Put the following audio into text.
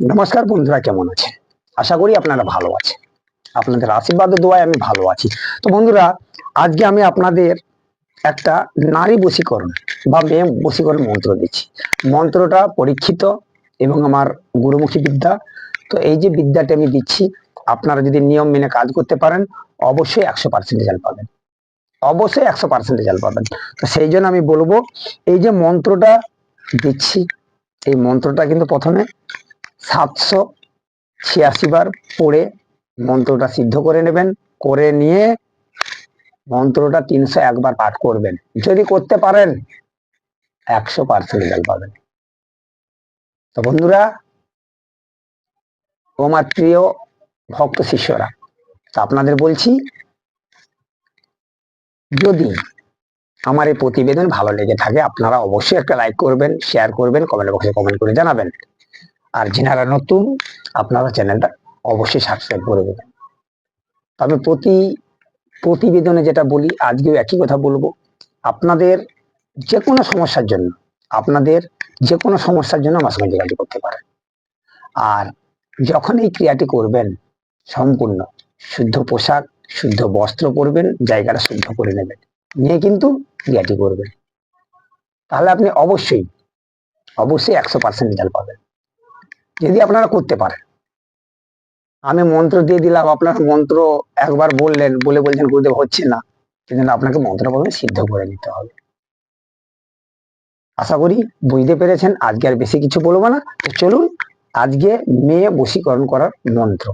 নমস্কার বন্ধুরা, কেমন আছেন? আশা করি আপনারা ভালো আছেন। আপনাদের আশীর্বাদ ও দোয়ায় আমি ভালো আছি। তো বন্ধুরা, আজকে আমি আপনাদের একটা নারী বশীকরণ বা মেয়ে বশীকরণ মন্ত্র দিচ্ছি। মন্ত্রটা পরীক্ষিত এবং আমার গুরুমুখী বিদ্যা। তো এই যে বিদ্যাটা আমি দিচ্ছি, আপনারা যদি নিয়ম মেনে কাজ করতে পারেন, অবশ্যই 100% রেজাল্ট পাবেন। অবশ্যই 100% রেজাল্ট পাবেন। তো সেই জন্য আমি বলবো, এই যে মন্ত্রটা দিচ্ছি, এই মন্ত্রটা কিন্তু প্রথমে 786 বার পড়ে মন্ত্রটা সিদ্ধ করে নেবেন। করে নিয়ে মন্ত্রটা 301 বার পাঠ করবেন। যদি করতে পারেন 100% রেজাল্ট পাবেন। তো বন্ধুরা, ও আমার প্রিয় ভক্ত শিষ্যরা, তো আপনাদের বলছি, যদি আমার এই প্রতিবেদন ভালো লেগে থাকে আপনারা অবশ্যই একটা লাইক করবেন, শেয়ার করবেন, কমেন্ট বক্সে কমেন্ট করে জানাবেন। আর যারা নতুন, আপনারা চ্যানেলটা অবশ্যই সাবস্ক্রাইব করে দেবেন। তবে প্রতিবেদনে যেটা বলি, আজকেও একই কথা বলবো। আপনাদের যে কোনো সমস্যার জন্য আমার সঙ্গে যোগাযোগ করতে পারেন। আর যখন এই ক্রিয়াটি করবেন, সম্পূর্ণ শুদ্ধ পোশাক, শুদ্ধ বস্ত্র পরবেন, জায়গাটা শুদ্ধ করে নেবেন, নিয়ে কিন্তু ক্রিয়াটি করবেন। তাহলে আপনি অবশ্যই 100% রেজাল্ট পাবেন, যদি আপনারা করতে পারেন। আমি মন্ত্র দিয়ে দিলাম, আপনারা মন্ত্র একবার বললেন, বলছেন গুরুদেব হচ্ছে না, সেজন্য আপনাকে মন্ত্র প্রথমে সিদ্ধ করে নিতে হবে। আশা করি বুঝতে পেরেছেন। আজকে আর বেশি কিছু বলবো না। তো চলুন, আজকে মেয়ে বশীকরণ করার মন্ত্র